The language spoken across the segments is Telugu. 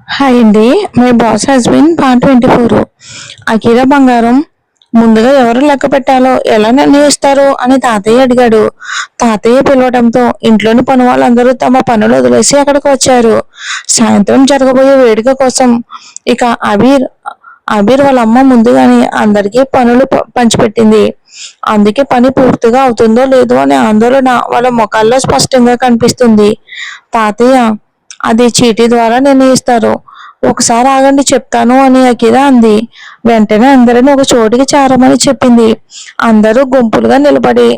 హాయ్ అండి. My boss husband part 24. అఖిల బంగారం ముందుగా ఎవరు లెక్క పెట్టాలో ఎలా నిర్ణయిస్తారు అని తాతయ్య అడిగాడు. తాతయ్య పిలవడంతో ఇంట్లోని పని వాళ్ళందరూ తమ పనులు వదిలేసి అక్కడికి వచ్చారు. సాయంత్రం జరగబోయే వేడుక కోసం ఇక అబీర్ వాళ్ళ అమ్మ ముందుగానే అందరికీ పనులు పంచిపెట్టింది. అందుకే పని పూర్తిగా అవుతుందో లేదో అనే ఆందోళన వాళ్ళ ముఖాల్లో స్పష్టంగా కనిపిస్తుంది. తాతయ్య అది చీటీ ద్వారా నిర్ణయిస్తారు. ఒకసారి ఆగండి చెప్తాను అని అఖిల అంది. వెంటనే అందరిని ఒక చోటికి చేరమని చెప్పింది. అందరూ గుంపులుగా నిలబడి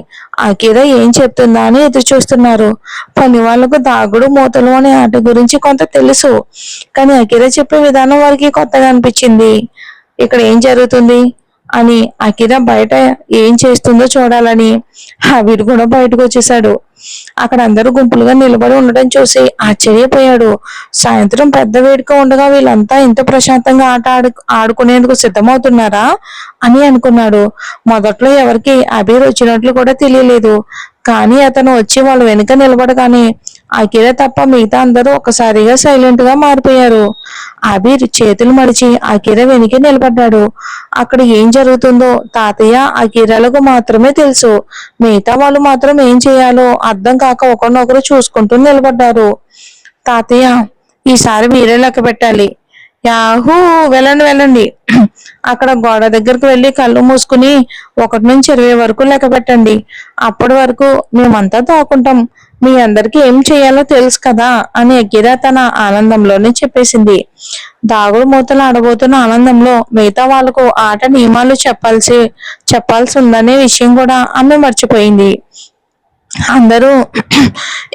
అఖిల ఏం చెప్తుందా అని ఎదురు చూస్తున్నారు. పని వాళ్ళకు దాగుడు మూతలు అనే ఆట గురించి కొంత తెలుసు, కానీ అఖిల చెప్పే విధానం వారికి కొత్తగా అనిపించింది. ఇక్కడ ఏం జరుగుతుంది అని అఖిల బయట ఏం చేస్తుందో చూడాలని హబీర్ కూడా బయటకు వచ్చేసాడు. అక్కడ అందరూ గుంపులుగా నిలబడి ఉండడం చూసి ఆశ్చర్యపోయాడు. సాయంత్రం పెద్ద వేడుక ఉండగా వీళ్ళంతా ఇంత ప్రశాంతంగా ఆడుకునేందుకు సిద్ధమవుతున్నారా అని అనుకున్నాడు. మొదట్లో ఎవరికి అబీర్ వచ్చినట్లు కూడా తెలియలేదు. కానీ అతను వచ్చి వాళ్ళ వెనుక నిలబడగానే అఖిల తప్ప మిగతా అందరూ ఒక్కసారిగా సైలెంట్ గా మారిపోయారు. అబీర్ చేతులు మడిచి అఖిల వెనక్కి నిలబడ్డాడు. అక్కడ ఏం జరుగుతుందో తాతయ్య అఖిలకు మాత్రమే తెలుసు. మిగతా వాళ్ళు మాత్రం ఏం చేయాలో అర్థం కాక ఒకరినొకరు చూసుకుంటూ నిలబడ్డారు. తాతయ్య, ఈసారి మీరే లెక్క పెట్టాలి. యాహూ, వెళ్ళండి వెళ్ళండి. అక్కడ గోడ దగ్గరకు వెళ్ళి కళ్ళు మూసుకుని 1 నుంచి 20 వరకు లెక్క పెట్టండి. అప్పటి వరకు మేమంతా దాక్కుంటాం. మీ అందరికీ ఏం చేయాలో తెలుసు కదా అని అఖిల తన ఆనందంలోనే చెప్పేసింది. దాగుడు మూతలు ఆడబోతున్న ఆనందంలో మిగతా వాళ్ళకు ఆట నియమాలు చెప్పాల్సి ఉందనే విషయం కూడా ఆమె మర్చిపోయింది. అందరూ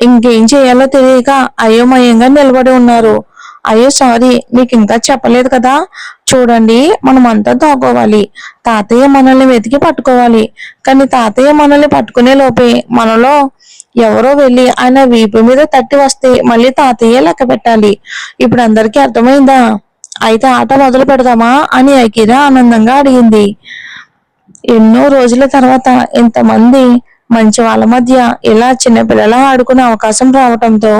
ఇంకేం చేయాలో తెలియక అయోమయంగా నిలబడి ఉన్నారు. అయ్యో సారీ, మీకు ఇంకా చెప్పలేదు కదా. చూడండి, మనం అంతా దాక్కోవాలి. తాతయ్య మనల్ని వెతికి పట్టుకోవాలి. కానీ తాతయ్య మనల్ని పట్టుకునే లోపే మనలో ఎవరో వెళ్ళి ఆయన వీపు మీద తట్టి వస్తే మళ్ళీ తాతయ్య లెక్క పెట్టాలి. ఇప్పుడు అందరికీ అర్థమైందా? అయితే ఆట మొదలు పెడదామా అని అఖిల ఆనందంగా అడిగింది. ఎన్నో రోజుల తర్వాత ఇంతమంది మంచి వాళ్ళ మధ్య ఇలా చిన్నపిల్లలా ఆడుకునే అవకాశం రావటంతో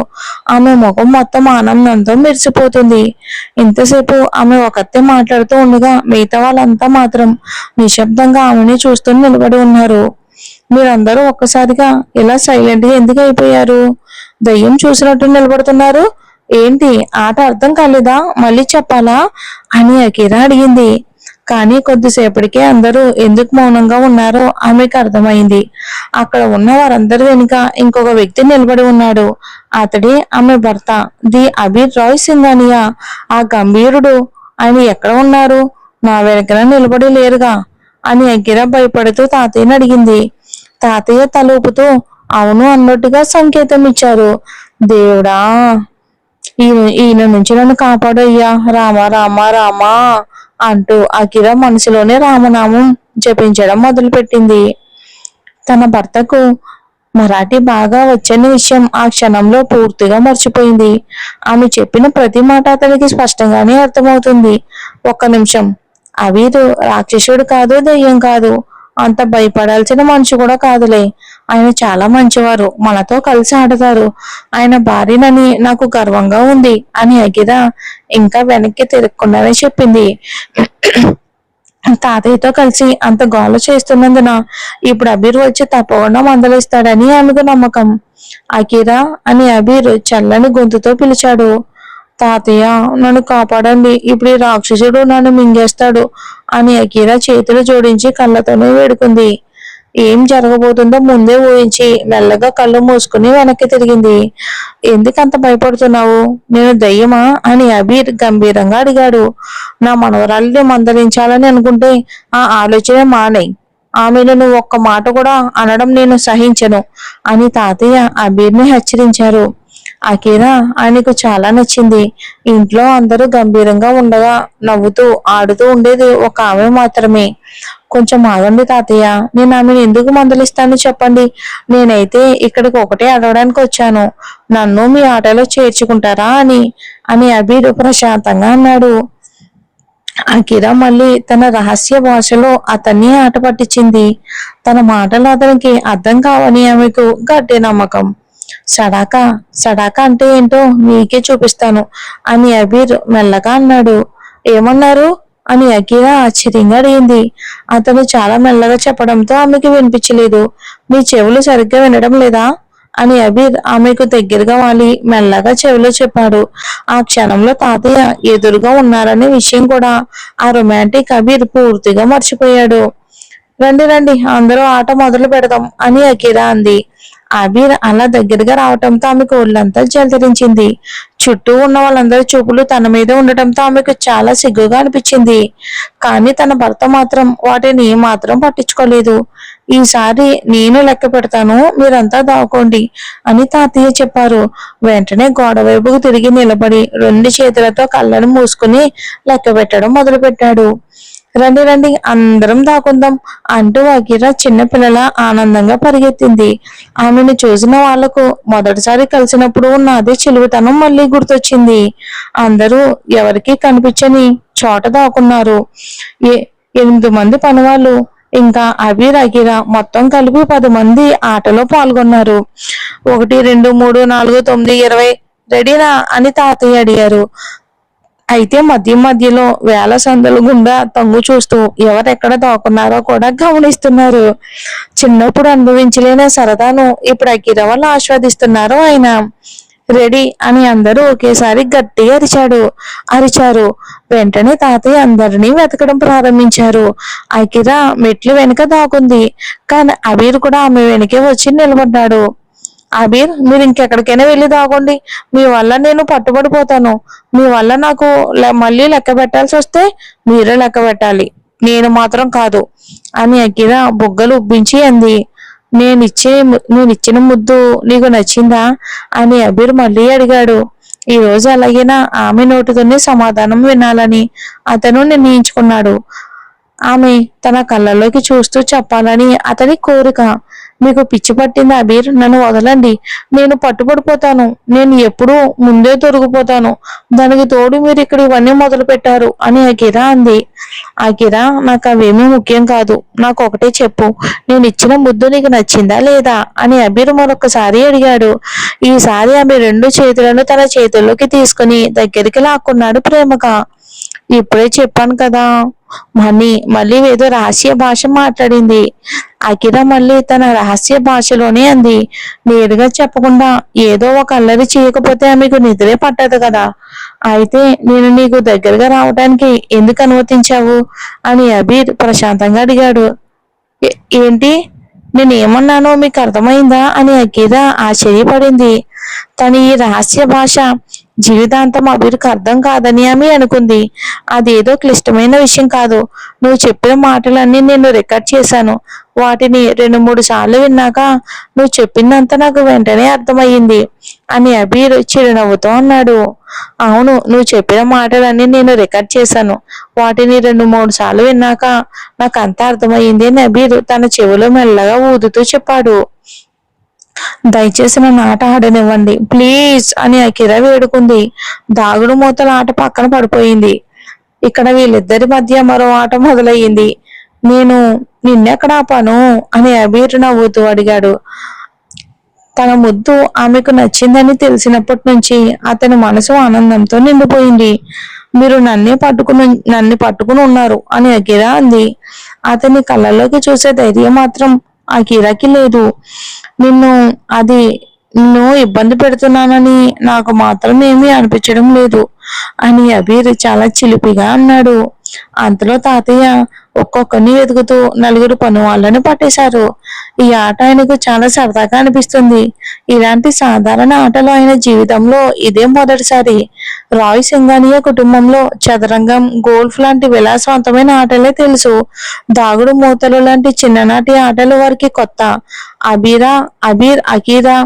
ఆమె ముఖం మొత్తం ఆనందంతో మెరిసిపోతుంది. ఇంతసేపు ఆమె ఒకతే మాట్లాడుతూ ఉండగా మిగతా వాళ్ళంతా మాత్రం నిశ్శబ్దంగా ఆమెని చూస్తూ నిలబడి ఉన్నారు. మీరందరూ ఒక్కసారిగా ఇలా సైలెంట్ గా ఎందుకు అయిపోయారు? దయ్యం చూసినట్టు నిలబడుతున్నారు. ఏంటి, ఆట అర్థం కాలేదా? మళ్ళీ చెప్పాలా అని అఖిల అడిగింది. కానీ కొద్దిసేపటికే అందరూ ఎందుకు మౌనంగా ఉన్నారో ఆమెకు అర్థమైంది. అక్కడ ఉన్న వారందరి వెనుక ఇంకొక వ్యక్తి నిలబడి ఉన్నాడు. అతడే ఆమె భర్త, ది అబీర్ రాయ్ సింఘానియా. ఆ గంభీరుడు ఆయన ఎక్కడ ఉన్నారు? నా వెనకన నిలబడి లేరుగా అని అఖిల భయపడుతూ తాతయ్యని అడిగింది. తాతయ్య తలూపుతూ అవును అన్నట్టుగా సంకేతం ఇచ్చారు. దేవుడా, ఈయన నుంచి నన్ను కాపాడయ్యా, రామా రామా రామా అంటూ అఖిల మనసులోనే రామనామం జపించడం మొదలుపెట్టింది. తన భర్తకు మరాఠీ బాగా వచ్చని విషయం ఆ క్షణంలో పూర్తిగా మర్చిపోయింది. ఆమె చెప్పిన ప్రతి మాట అతనికి స్పష్టంగానే అర్థమవుతుంది. 1 నిమిషం, అబీరు రాక్షసుడు కాదు, దెయ్యం కాదు, అంత భయపడాల్సిన మనిషి కూడా కాదులే. ఆయన చాలా మంచివారు, మనతో కలిసి ఆడతారు. ఆయన భార్యనని నాకు గర్వంగా ఉంది అని అఖిల ఇంకా వెనక్కి తిరగకుండానే చెప్పింది. తాతయ్యతో కలిసి అంత గోల చేస్తున్నందున ఇప్పుడు అబీర్ వచ్చి తప్పకుండా మందలిస్తాడని ఆమెకు నమ్మకం. అఖిల అని అబీర్ చల్లని గొంతుతో పిలిచాడు. తాతయ్య, నన్ను కాపాడండి, ఇప్పుడు ఈ రాక్షసుడు నన్ను మింగేస్తాడు అని అఖిల చేతులు జోడించి కళ్ళతోనే వేడుకుంది. ఏం జరగబోతుందో ముందే ఊహించి మెల్లగా కళ్ళు మూసుకుని వెనక్కి తిరిగింది. ఎందుకంత భయపడుతున్నావు? నేను దయ్యమా అని అబీర్ గంభీరంగా అడిగాడు. నా మనవరాలిని మందలించాలని అనుకుంటే ఆ ఆలోచన మానే. ఆమెను నువ్వు ఒక్క మాట కూడా అనడం నేను సహించను అని తాతయ్య అబీర్ని హెచ్చరించారు. అఖిల ఆయనకు చాలా నచ్చింది. ఇంట్లో అందరూ గంభీరంగా ఉండగా నవ్వుతూ ఆడుతూ ఉండేది ఒక ఆమె మాత్రమే. కొంచెం ఆగండి తాతయ్య, నేను ఆమెను ఎందుకు మందలిస్తాను చెప్పండి. నేనైతే ఇక్కడికి ఒకటే అడగడానికి వచ్చాను. నన్ను మీ ఆటలో చేర్చుకుంటారా అని అని అబీర్ ప్రశాంతంగా అన్నాడు. అఖిల మళ్ళీ తన రహస్య భాషలో అతన్ని ఆట పట్టించింది. తన మాటలు అతనికి అర్థం కావని ఆమెకు గట్టి నమ్మకం. సడాకా సడాకా అంటే ఏంటో నీకే చూపిస్తాను అని అబీర్ మెల్లగా అన్నాడు. ఏమన్నారు అని అకీరా ఆశ్చర్యంగా అడిగింది. అతను చాలా మెల్లగా చెప్పడంతో ఆమెకి వినిపించలేదు. మీ చెవులు సరిగ్గా వినడం లేదా అని అబీర్ ఆమెకు దగ్గరగా వాలి మెల్లగా చెవిలో చెప్పాడు. ఆ క్షణంలో తాతయ్య ఎదురుగా ఉన్నారనే విషయం కూడా ఆ రొమాంటిక్ అబీర్ పూర్తిగా మర్చిపోయాడు. రండి రండి అందరూ ఆట మొదలు పెడదాం అని అకీరా అంది. అబీర్ అలా దగ్గరగా రావటంతో ఆమెకు ఒళ్ళంతా జలధరించింది. చుట్టూ ఉన్న వాళ్ళందరి చూపులు తన మీద ఉండటంతో ఆమెకు చాలా సిగ్గుగా అనిపించింది. కానీ తన భర్త మాత్రం వాటిని మాత్రం పట్టించుకోలేదు. ఈసారి నేను లెక్క పెడతాను, మీరంతా దాక్కోండి అని తాతయ్య చెప్పారు. వెంటనే గోడ వైపుకు తిరిగి నిలబడి 2 చేతులతో కళ్ళను మూసుకుని లెక్క పెట్టడం మొదలుపెట్టాడు. రండి రండి అందరం దాక్కుందాం అంటూ అకిరా చిన్నపిల్లల ఆనందంగా పరిగెత్తింది. ఆమెను చూసిన వాళ్లకు మొదటిసారి కలిసినప్పుడు ఉన్న అదే చిలువుతనం మళ్ళీ గుర్తొచ్చింది. అందరూ ఎవరికీ కనిపించని చోట దాక్కున్నారు. 8 మంది పనివాళ్ళు ఇంకా అబీర్ అకిరా మొత్తం కలిపి 10 మంది ఆటలో పాల్గొన్నారు. 1 2 3 4 9 20 రెడీనా అని తాతయ్య అడిగారు. అయితే మధ్య మధ్యలో వేల సందుల గుండా తొంగు చూస్తూ ఎవరెక్కడ దాక్కున్నారో కూడా గమనిస్తున్నారు. చిన్నప్పుడు అనుభవించలేని సరదాను ఇప్పుడు అకిరా వల్ల ఆస్వాదిస్తున్నారు ఆయన. రెడీ అని అందరూ ఒకేసారి గట్టిగా అరిచారు. వెంటనే తాతయ్య అందరినీ వెతకడం ప్రారంభించారు. అకిరా మెట్లు వెనుక దాక్కుంది. కానీ అబీర్ కూడా ఆమె వెనకే వచ్చి నిలబడ్డాడు. అబీర్, మీరు ఇంకెక్కడికైనా వెళ్ళి దాగోండి. మీ వల్ల నేను పట్టుబడిపోతాను. మీ వల్ల నాకు మళ్ళీ లెక్క పెట్టాల్సి వస్తే మీరే లెక్క పెట్టాలి, నేను మాత్రం కాదు అని అకిరా బుగ్గలు ఉబ్బించి అంది. నేనిచ్చిన ముద్దు నీకు నచ్చిందా అని అబీర్ మళ్ళీ అడిగాడు. ఈ రోజు ఎలాగైనా ఆమె నోటితోనే సమాధానం వినాలని అతను నిర్ణయించుకున్నాడు. ఆమె తన కళ్ళలోకి చూస్తూ చెప్పాలని అతని కోరిక. మీకు పిచ్చి పట్టింది అబీర్, నన్ను వదలండి, నేను పట్టుబడిపోతాను, నేను ఎప్పుడూ ముందే దొరికిపోతాను. దానికి తోడు మీరు ఇక్కడ ఇవన్నీ మొదలు పెట్టారు అని అకిరా అంది. అకిరా, నాకు అవేమీ ముఖ్యం కాదు, నాకు ఒకటే చెప్పు, నేను ఇచ్చిన ముద్దు నీకు నచ్చిందా లేదా అని అబీర్ మరొకసారి అడిగాడు. ఈసారి ఆమె 2 చేతులను తన చేతుల్లోకి తీసుకుని దగ్గరికి లాక్కున్నాడు ప్రేమగా. ఇప్పుడే చెప్పాను కదా మళ్ళీ ఏదో రహస్య భాష మాట్లాడింది. అకిరా మళ్ళీ తన రహస్య భాషలోనే అంది. నేరుగా చెప్పకుండా ఏదో ఒక అల్లరి చేయకపోతే ఆమెకు నిద్రే పట్టదు కదా. అయితే నేను నీకు దగ్గరగా రావడానికి ఎందుకు అనుమతించావు అని అబీర్ ప్రశాంతంగా అడిగాడు. ఏంటి, నేనేమన్నానో మీకు అర్థమైందా అని అకీరా ఆశ్చర్యపడింది. తన ఈ రహస్య భాష జీవితాంతం అబీర్కు అర్థం కాదని ఆమె అనుకుంది. అదేదో క్లిష్టమైన విషయం కాదు. నువ్వు చెప్పిన మాటలన్నీ నేను రికార్డ్ చేశాను. వాటిని 2-3 సార్లు విన్నాక నువ్వు చెప్పిందంతా నాకు వెంటనే అర్థమయ్యింది అని అబీర్ చిరునవ్వుతో అన్నాడు. అవును, నువ్వు చెప్పిన మాటలన్నీ నేను రికార్డ్ చేశాను. వాటిని 2-3 సార్లు విన్నాక నాకు అంతా అర్థమయ్యింది అని అబీర్ తన చెవిలో మెల్లగా ఊదుతూ చెప్పాడు. దయచేసి నన్ను ఆట ఆడనివ్వండి ప్లీజ్ అని అకిరా వేడుకుంది. దాగుడు మూతల ఆట పక్కన పడిపోయింది. ఇక్కడ వీళ్ళిద్దరి మధ్య మరో ఆట మొదలయ్యింది. నేను నిన్నెక్కడ ఆపాను అని అబీర్ నవ్వుతూ అడిగాడు. తన ముద్దు ఆమెకు నచ్చిందని తెలిసినప్పటి నుంచి అతని మనసు ఆనందంతో నిండిపోయింది. మీరు నన్ను పట్టుకుని ఉన్నారు అని అకిరా అంది. అతని కళ్ళలోకి చూసే ధైర్యం మాత్రం అకిరాకి లేదు. నిన్ను ఇబ్బంది పెడుతున్నానని నాకు మాత్రం ఏమీ అనిపించడం లేదు అని అబీర్ చాలా చిలిపిగా అన్నాడు. అంతలో తాతయ్య ఒక్కొక్కరిని వెతుకుతూ 4 పని వాళ్ళని పట్టేశారు. ఈ ఆట ఆయనకు చాలా సరదాగా అనిపిస్తుంది. ఇలాంటి సాధారణ ఆటలు ఆయన జీవితంలో ఇదే మొదటిసారి. రాయ్ సింగానియా కుటుంబంలో చదరంగం, గోల్ఫ్ లాంటి విలాసవంతమైన ఆటలే తెలుసు. దాగుడు మూతలు లాంటి చిన్ననాటి ఆటలు వారికి కొత్త. అబీర్, అకీరా,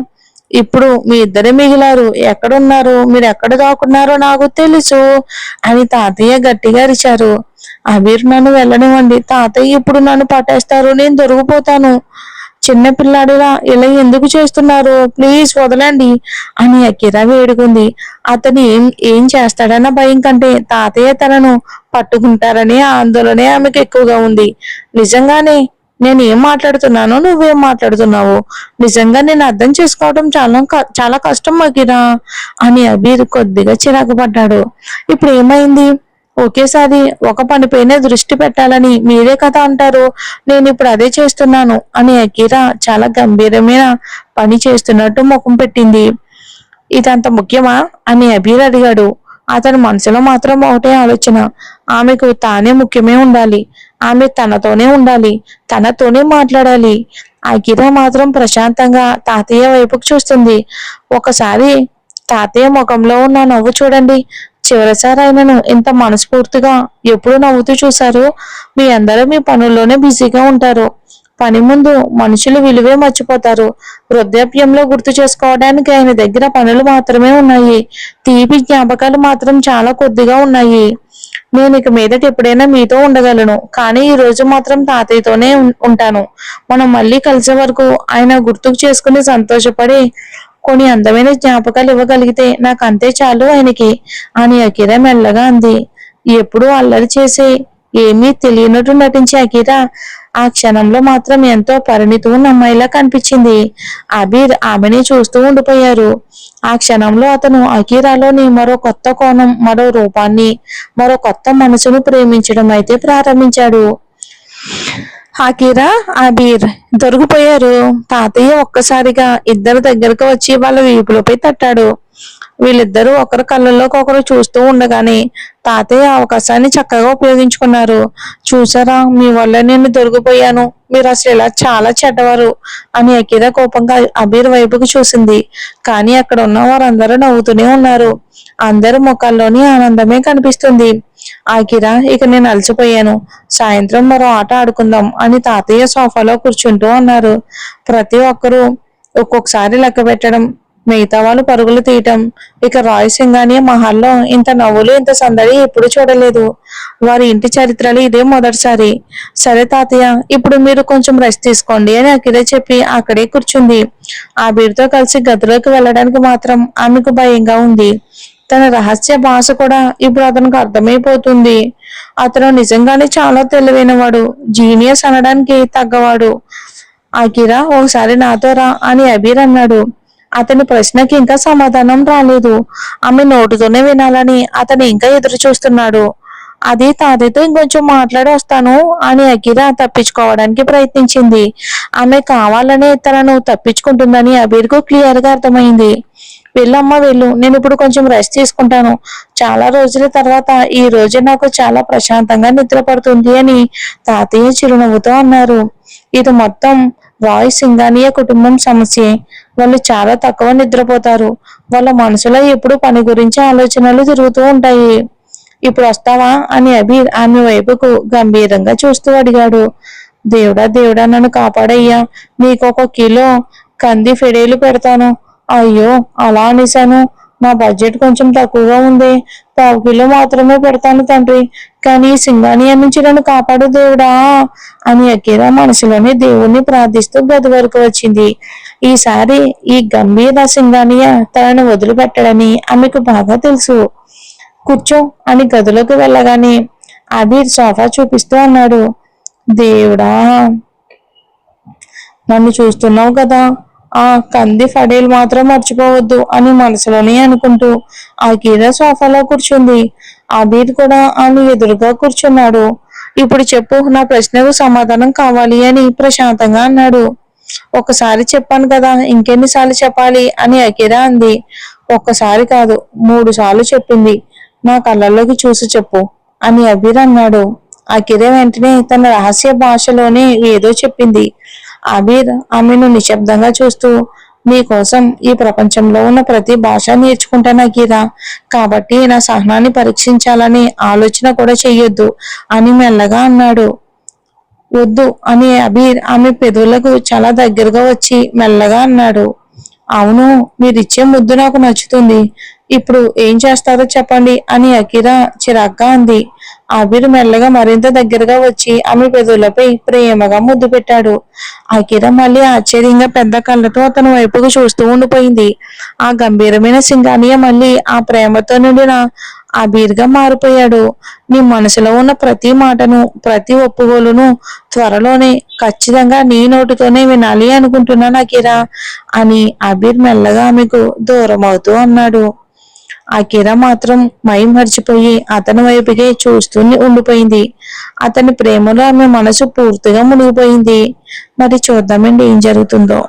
ఇప్పుడు మీ ఇద్దరే మిగిలారు. ఎక్కడున్నారు, మీరు ఎక్కడ దాక్కున్నారో నాకు తెలుసు అని తాతయ్య గట్టిగా అరిచారు. అబీర్, నన్ను వెళ్ళనివ్వండి, తాతయ్య ఇప్పుడు నన్ను పట్టేస్తారు, నేను దొరికిపోతాను. చిన్న పిల్లాడిలా ఇలా ఎందుకు చేస్తున్నారు, ప్లీజ్ వదలండి అని అకిరా వేడుకుంది. అతను ఏం చేస్తాడన్న భయం కంటే తాతయ్య తనను పట్టుకుంటారనే ఆందోళనే ఆమెకు ఎక్కువగా ఉంది. నిజంగానే నేను ఏం మాట్లాడుతున్నానో నువ్వేం మాట్లాడుతున్నావు. నిజంగా నేను అర్థం చేసుకోవడం చాలా కష్టం అఖిరా అని అబీర్ కొద్దిగా చిరాకు పడ్డాడు. ఇప్పుడు ఏమైంది? ఒకేసారి ఒక పనిపైనే దృష్టి పెట్టాలని మీరే కదా అంటారు. నేను ఇప్పుడు అదే చేస్తున్నాను అని అఖీరా చాలా గంభీరమైన పని చేస్తున్నట్టు ముఖం పెట్టింది. ఇదంత ముఖ్యమా అని అబీర్ అడిగాడు. అతని మనసులో మాత్రం ఒకటే ఆలోచన. ఆమెకు తానే ముఖ్యమే ఉండాలి. ఆమె తనతోనే ఉండాలి. తనతోనే మాట్లాడాలి. అఖిరా మాత్రం ప్రశాంతంగా తాతయ్య వైపుకు చూస్తుంది. ఒకసారి తాతయ్య ముఖంలో ఉన్న నవ్వు చూడండి. చివరిసారి ఆయనను ఇంత మనస్ఫూర్తిగా ఎప్పుడు నవ్వుతూ చూశారు. మీ అందరూ మీ పనుల్లోనే బిజీగా ఉంటారు. పని ముందు మనుషులు విలువే మర్చిపోతారు. వృద్ధాప్యంలో గుర్తు చేసుకోవడానికి ఆయన దగ్గర పనులు మాత్రమే ఉన్నాయి. తీపి జ్ఞాపకాలు మాత్రం చాలా కొద్దిగా ఉన్నాయి. నేను ఇక మీదట ఎప్పుడైనా మీతో ఉండగలను, కానీ ఈ రోజు మాత్రం తాతయ్యతోనే ఉంటాను. మనం మళ్ళీ కలిసే వరకు ఆయన గుర్తుకు చేసుకుని సంతోషపడి కొన్ని అందమైన జ్ఞాపకాలు ఇవ్వగలిగితే నాకు అంతే చాలు ఆయనకి అని అఖిరా మెల్లగా అంది. ఎప్పుడు అల్లరి చేసే ఏమీ తెలియనట్టు నటించే అఖిరా ఆ క్షణంలో మాత్రం ఎంతో పరిణితి ఉన్న అమ్మాయిలా కనిపించింది. అబీర్ ఆమెని చూస్తూ ఉండిపోయారు. ఆ క్షణంలో అతను అఖీరాలోని మరో కొత్త కోణం, మరో రూపాన్ని, మరో కొత్త మనసును ప్రేమించడం అయితే ప్రారంభించాడు. అఖీరా, అబీర్ దొరికిపోయారు. తాతయ్య ఒక్కసారిగా ఇద్దరు దగ్గరకు వచ్చి వాళ్ళ వీపులపై తట్టాడు. వీళ్ళిద్దరూ ఒకరి కళ్ళల్లోకి ఒకరు చూస్తూ ఉండగానే తాతయ్య అవకాశాన్ని చక్కగా ఉపయోగించుకున్నారు. చూసారా, మీ వల్ల నేను దొరికిపోయాను. మీరు అసలు ఇలా చాలా చెడ్డవారు అని అఖీరా కోపంగా అబీర్ వైపుకు చూసింది. కానీ అక్కడ ఉన్న వారందరూ నవ్వుతూనే ఉన్నారు. అందరి ముఖాల్లోని ఆనందమే కనిపిస్తుంది. అఖీరా, ఇక నేను అలసిపోయాను. సాయంత్రం మరో ఆట ఆడుకుందాం అని తాతయ్య సోఫాలో కూర్చుంటూ అన్నారు. ప్రతి ఒక్కరూ ఒక్కొక్కసారి లెక్క పెట్టడం, మిగతా వాళ్ళు పరుగులు తీయటం. ఇక రాయ్ సింగానియా మహల్లో ఇంత నవ్వులు, ఇంత సందడి ఎప్పుడు చూడలేదు. వారి ఇంటి చరిత్రలు ఇదే మొదటిసారి. సరే తాతయ్య, ఇప్పుడు మీరు కొంచెం రెస్ట్ తీసుకోండి అని అఖిల చెప్పి అక్కడే కూర్చుంది. ఆ బీరుతో కలిసి గదిలోకి వెళ్ళడానికి మాత్రం ఆమెకు భయంగా ఉంది. తన రహస్య భాష కూడా ఇప్పుడు అతనికి అర్థమైపోతుంది. అతను నిజంగానే చాలా తెలివైనవాడు, జీనియస్ అనడానికి తగ్గవాడు. అఖిరా, ఒకసారి నాతో రా అని అబీర్ అన్నాడు. అతని ప్రశ్నకి ఇంకా సమాధానం రాలేదు. ఆమె నోటితోనే వినాలని అతను ఇంకా ఎదురు చూస్తున్నాడు. అది తాతయ్యతో ఇంకొంచెం మాట్లాడి వస్తాను అని అఖీరా తప్పించుకోవడానికి ప్రయత్నించింది. ఆమె కావాలనే తనను తప్పించుకుంటుందని అబీర్కు క్లియర్ గా అర్థమైంది. వెళ్ళమ్మా వెళ్ళు, నేను ఇప్పుడు కొంచెం రెస్ట్ తీసుకుంటాను. చాలా రోజుల తర్వాత ఈ రోజు నాకు చాలా ప్రశాంతంగా నిద్ర పడుతుంది అని తాతయ్య చిరునవ్వుతో అన్నారు. ఇది మొత్తం రాయ్ సింగానియా కుటుంబం సమస్యే. వాళ్ళు చాలా తక్కువ నిద్రపోతారు. వాళ్ళ మనసులో ఎప్పుడు పని గురించి ఆలోచనలు తిరుగుతూ ఉంటాయి. ఇప్పుడు వస్తావా అని అబీర్ ఆమె వైపుకు గంభీరంగా చూస్తూ అడిగాడు. దేవుడా దేవుడా, నన్ను కాపాడయ్యా. నీకు 1 కిలో కంది ఫెడేలు పెడతాను. అయ్యో, అలా అనేశాను. నా బడ్జెట్ కొంచెం తక్కువగా ఉంది. 1/4 కిలో మాత్రమే పెడతాను తండ్రి. కానీ సింగానియా నుంచి నన్ను కాపాడు దేవుడా అని అఖీరా మనసులోనే దేవుణ్ణి ప్రార్థిస్తూ గది వరకు వచ్చింది. ఈసారి ఈ గంభీర సింగానియా తనను వదిలిపెట్టడని ఆమెకు బాగా తెలుసు. కూర్చో అని గదిలోకి వెళ్ళగానే అబీర్ సోఫా చూపిస్తూ అన్నాడు. దేవుడా, నన్ను చూస్తున్నావు కదా, ఆ కంది ఫడేలు మాత్రం మర్చిపోవద్దు అని మనసులోనే అనుకుంటూ అఖీరా సోఫాలో కూర్చుంది. అబీర్ కూడా ఆమె ఎదురుగా కూర్చున్నాడు. ఇప్పుడు చెప్పు, నా ప్రశ్నకు సమాధానం కావాలి అని ప్రశాంతంగా అన్నాడు. ఒకసారి చెప్పాను కదా, ఇంకెన్నిసార్లు చెప్పాలి అని అఖీరా అంది. ఒక్కసారి కాదు, 3 సార్లు చెప్పింది. నా కళ్ళల్లోకి చూసి చెప్పు అని అబీర్ అన్నాడు. అఖీరా వెంటనే తన రహస్య భాషలోనే ఏదో చెప్పింది. అబీర్ ఆమెను నిశ్శబ్దంగా చూస్తూ, నీ కోసం ఈ ప్రపంచంలో ఉన్న ప్రతి భాష నేర్చుకుంటాను అఖీరా. కాబట్టి నా సహనాన్ని పరీక్షించాలని ఆలోచన కూడా చెయ్యొద్దు అని మెల్లగా అన్నాడు. వద్దు అని అబీర్ ఆమె పెదవులకు చాలా దగ్గరగా వచ్చి మెల్లగా అన్నాడు. అవును, మీరిచ్చే ముద్దు నాకు నచ్చుతుంది. ఇప్పుడు ఏం చేస్తారో చెప్పండి అని అఖీరా చిరాగ్గా అంది. అబీర్ మెల్లగా మరింత దగ్గరగా వచ్చి ఆమె పెదవులపై ప్రేమగా ముద్దు పెట్టాడు. అఖీరా మళ్ళీ ఆశ్చర్యంగా పెద్ద కళ్ళతో అతని వైపుకు చూస్తూ ఉండిపోయింది. ఆ గంభీరమైన సింగానియా మళ్ళీ ఆ ప్రేమతో నిండిన అబీర్గా మారిపోయాడు. నీ మనసులో ఉన్న ప్రతి మాటను, ప్రతి ఒప్పుకోలును త్వరలోనే ఖచ్చితంగా నీ నోటితోనే వినాలి అనుకుంటున్నాను అకీరా అని అబీర్ మెల్లగా ఆమెకు దూరం అవుతూ అన్నాడు. అకీరా మాత్రం మరిచిపోయి అతని వైపుకే చూస్తూనే ఉండిపోయింది. అతని ప్రేమలో ఆమె మనసు పూర్తిగా మునిగిపోయింది. మరి చూద్దామండి ఏం జరుగుతుందో.